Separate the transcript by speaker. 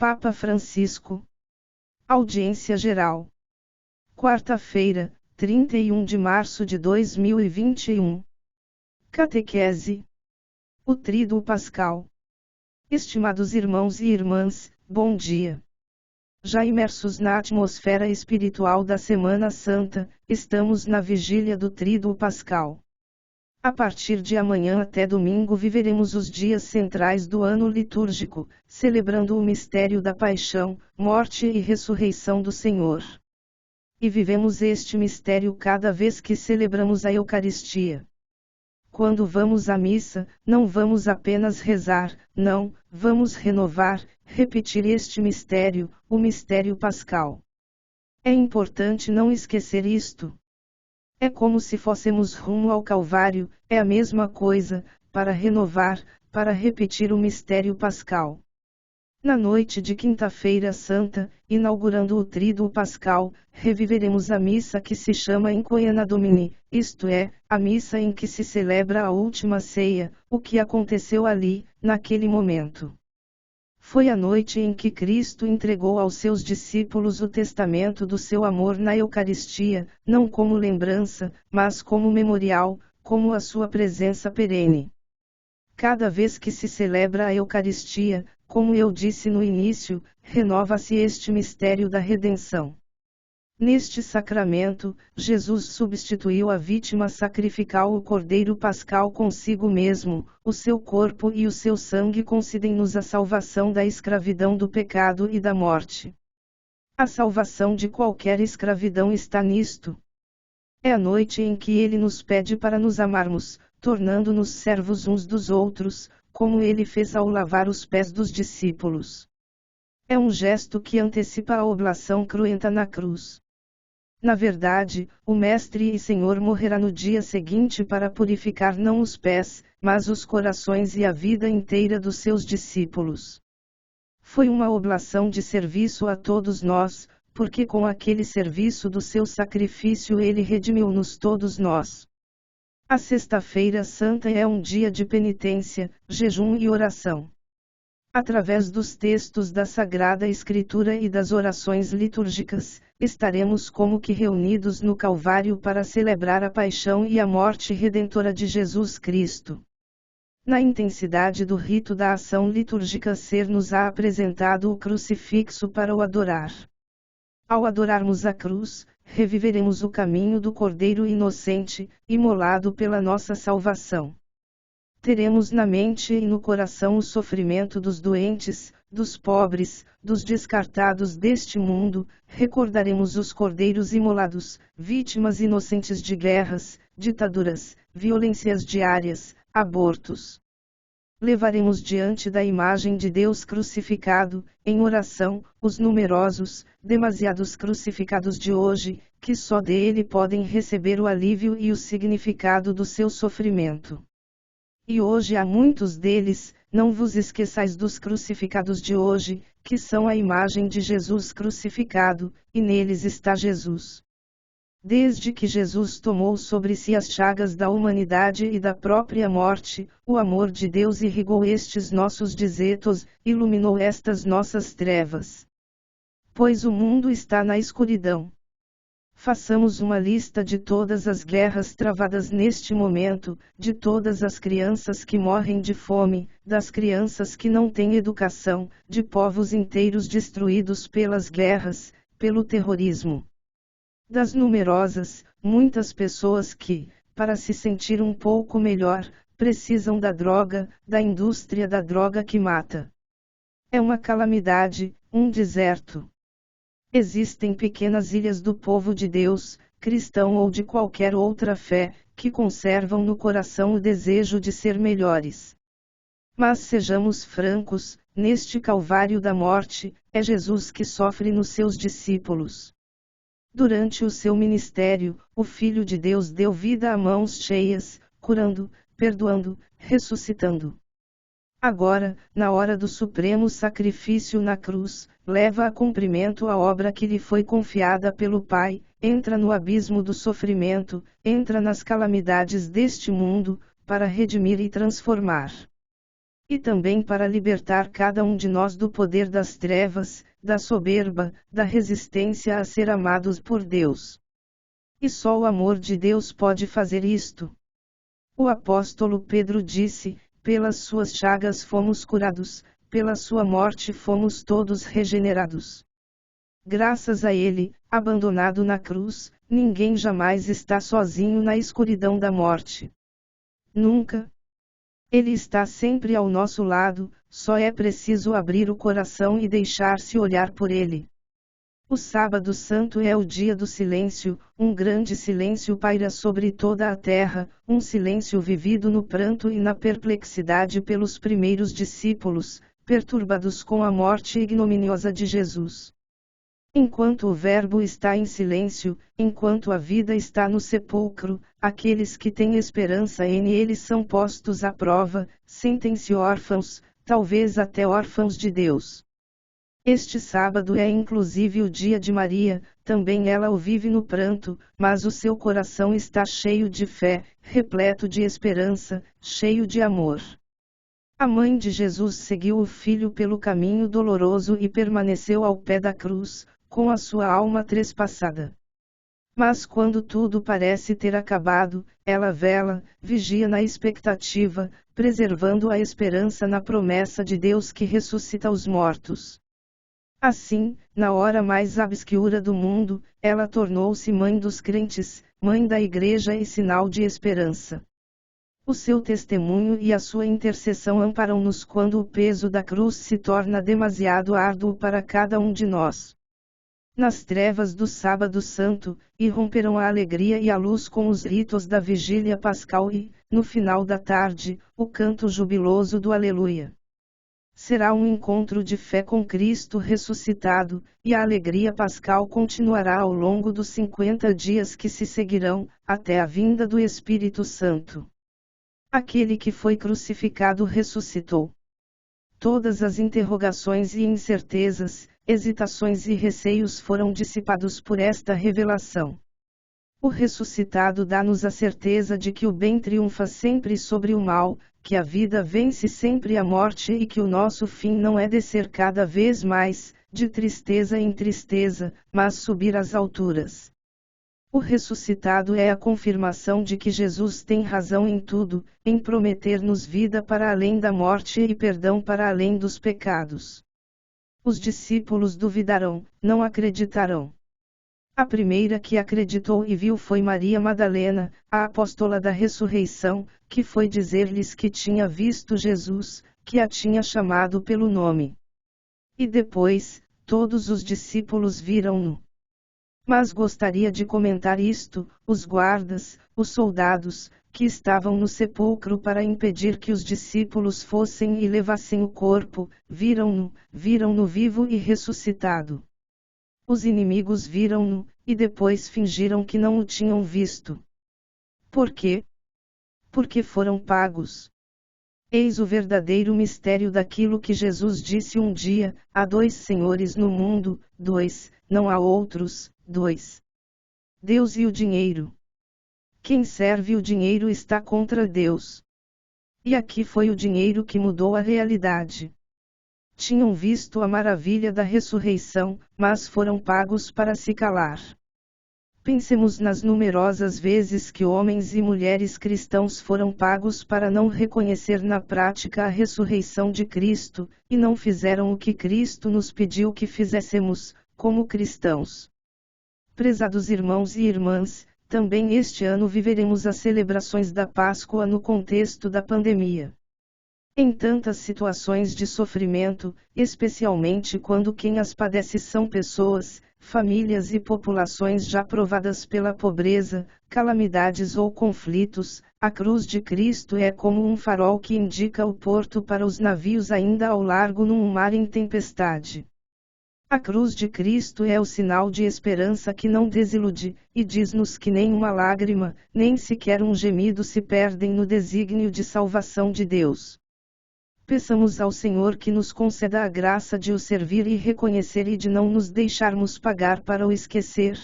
Speaker 1: Papa Francisco. Audiência Geral. Quarta-feira, 31 de março de 2021. Catequese. O Tríduo Pascal. Estimados irmãos e irmãs, bom dia. Já imersos na atmosfera espiritual da Semana Santa, estamos na vigília do Tríduo Pascal. A partir de amanhã até domingo viveremos os dias centrais do ano litúrgico, celebrando o mistério da paixão, morte e ressurreição do Senhor. E vivemos este mistério cada vez que celebramos a Eucaristia. Quando vamos à missa, não vamos apenas rezar, não, vamos renovar, repetir este mistério, o mistério pascal. É importante não esquecer isto. É como se fôssemos rumo ao Calvário, é a mesma coisa, para renovar, para repetir o mistério pascal. Na noite de Quinta-feira Santa, inaugurando o Tríduo Pascal, reviveremos a missa que se chama Incoena Domini, isto é, a missa em que se celebra a última ceia, o que aconteceu ali, naquele momento. Foi a noite em que Cristo entregou aos seus discípulos o testamento do seu amor na Eucaristia, não como lembrança, mas como memorial, como a sua presença perene. Cada vez que se celebra a Eucaristia, como eu disse no início, renova-se este mistério da redenção. Neste sacramento, Jesus substituiu a vítima sacrificial, o Cordeiro Pascal, consigo mesmo, o seu corpo e o seu sangue concedem-nos a salvação da escravidão do pecado e da morte. A salvação de qualquer escravidão está nisto. É a noite em que ele nos pede para nos amarmos, tornando-nos servos uns dos outros, como ele fez ao lavar os pés dos discípulos. É um gesto que antecipa a oblação cruenta na cruz. Na verdade, o Mestre e Senhor morrerá no dia seguinte para purificar não os pés, mas os corações e a vida inteira dos seus discípulos. Foi uma oblação de serviço a todos nós, porque com aquele serviço do seu sacrifício ele redimiu-nos todos nós. A Sexta-feira Santa é um dia de penitência, jejum e oração. Através dos textos da Sagrada Escritura e das orações litúrgicas, estaremos como que reunidos no Calvário para celebrar a paixão e a morte redentora de Jesus Cristo. Na intensidade do rito da ação litúrgica ser-nos-á apresentado o crucifixo para o adorar. Ao adorarmos a cruz, reviveremos o caminho do Cordeiro inocente, imolado pela nossa salvação. Teremos na mente e no coração o sofrimento dos doentes, dos pobres, dos descartados deste mundo, recordaremos os cordeiros imolados, vítimas inocentes de guerras, ditaduras, violências diárias, abortos. Levaremos diante da imagem de Deus crucificado, em oração, os numerosos, demasiados crucificados de hoje, que só dele podem receber o alívio e o significado do seu sofrimento. E hoje há muitos deles, não vos esqueçais dos crucificados de hoje, que são a imagem de Jesus crucificado, e neles está Jesus. Desde que Jesus tomou sobre si as chagas da humanidade e da própria morte, o amor de Deus irrigou estes nossos desertos, iluminou estas nossas trevas. Pois o mundo está na escuridão. Façamos uma lista de todas as guerras travadas neste momento, de todas as crianças que morrem de fome, das crianças que não têm educação, de povos inteiros destruídos pelas guerras, pelo terrorismo. Das numerosas, muitas pessoas que, para se sentir um pouco melhor, precisam da droga, da indústria da droga que mata. É uma calamidade, um deserto. Existem pequenas ilhas do povo de Deus, cristão ou de qualquer outra fé, que conservam no coração o desejo de ser melhores. Mas sejamos francos, neste Calvário da morte, é Jesus que sofre nos seus discípulos. Durante o seu ministério, o Filho de Deus deu vida a mãos cheias, curando, perdoando, ressuscitando. Agora, na hora do supremo sacrifício na cruz, leva a cumprimento a obra que lhe foi confiada pelo Pai, entra no abismo do sofrimento, entra nas calamidades deste mundo, para redimir e transformar. e também para libertar cada um de nós do poder das trevas, da soberba, da resistência a ser amados por Deus. E só o amor de Deus pode fazer isto. O apóstolo Pedro disse: pelas suas chagas fomos curados, pela sua morte fomos todos regenerados. Graças a ele, abandonado na cruz, ninguém jamais está sozinho na escuridão da morte. Nunca. Ele está sempre ao nosso lado, só é preciso abrir o coração e deixar-se olhar por ele. O Sábado Santo é o dia do silêncio, um grande silêncio paira sobre toda a terra, um silêncio vivido no pranto e na perplexidade pelos primeiros discípulos, perturbados com a morte ignominiosa de Jesus. Enquanto o Verbo está em silêncio, enquanto a vida está no sepulcro, aqueles que têm esperança em Ele são postos à prova, sentem-se órfãos, talvez até órfãos de Deus. Este sábado é inclusive o dia de Maria, também ela o vive no pranto, mas o seu coração está cheio de fé, repleto de esperança, cheio de amor. A mãe de Jesus seguiu o filho pelo caminho doloroso e permaneceu ao pé da cruz, com a sua alma trespassada. Mas quando tudo parece ter acabado, ela vela, vigia na expectativa, preservando a esperança na promessa de Deus que ressuscita os mortos. Assim, na hora mais obscura do mundo, ela tornou-se mãe dos crentes, mãe da Igreja e sinal de esperança. O seu testemunho e a sua intercessão amparam-nos quando o peso da cruz se torna demasiado árduo para cada um de nós. Nas trevas do Sábado Santo, irromperam a alegria e a luz com os ritos da Vigília Pascal e, no final da tarde, o canto jubiloso do Aleluia. Será um encontro de fé com Cristo ressuscitado, e a alegria pascal continuará ao longo dos 50 dias que se seguirão, até a vinda do Espírito Santo. Aquele que foi crucificado ressuscitou. Todas as interrogações e incertezas, hesitações e receios foram dissipados por esta revelação. O ressuscitado dá-nos a certeza de que o bem triunfa sempre sobre o mal, que a vida vence sempre a morte e que o nosso fim não é descer cada vez mais, de tristeza em tristeza, mas subir às alturas. O ressuscitado é a confirmação de que Jesus tem razão em tudo, em prometer-nos vida para além da morte e perdão para além dos pecados. Os discípulos duvidarão, não acreditarão. A primeira que acreditou e viu foi Maria Madalena, a apóstola da ressurreição, que foi dizer-lhes que tinha visto Jesus, que a tinha chamado pelo nome. E depois, todos os discípulos viram-no. Mas gostaria de comentar isto: os guardas, os soldados, que estavam no sepulcro para impedir que os discípulos fossem e levassem o corpo, viram-no vivo e ressuscitado. Os inimigos viram-no, e depois fingiram que não o tinham visto. Por quê? Porque foram pagos. Eis o verdadeiro mistério daquilo que Jesus disse um dia: há dois senhores no mundo, não há outros, Deus e o dinheiro. Quem serve o dinheiro está contra Deus. E aqui foi o dinheiro que mudou a realidade. Tinham visto a maravilha da ressurreição, mas foram pagos para se calar. Pensemos nas numerosas vezes que homens e mulheres cristãos foram pagos para não reconhecer na prática a ressurreição de Cristo, e não fizeram o que Cristo nos pediu que fizéssemos, como cristãos. Prezados irmãos e irmãs, também este ano viveremos as celebrações da Páscoa no contexto da pandemia. Em tantas situações de sofrimento, especialmente quando quem as padece são pessoas, famílias e populações já provadas pela pobreza, calamidades ou conflitos, a cruz de Cristo é como um farol que indica o porto para os navios ainda ao largo num mar em tempestade. A cruz de Cristo é o sinal de esperança que não desilude, e diz-nos que nem uma lágrima, nem sequer um gemido se perdem no desígnio de salvação de Deus. Peçamos ao Senhor que nos conceda a graça de o servir e reconhecer e de não nos deixarmos pagar para o esquecer.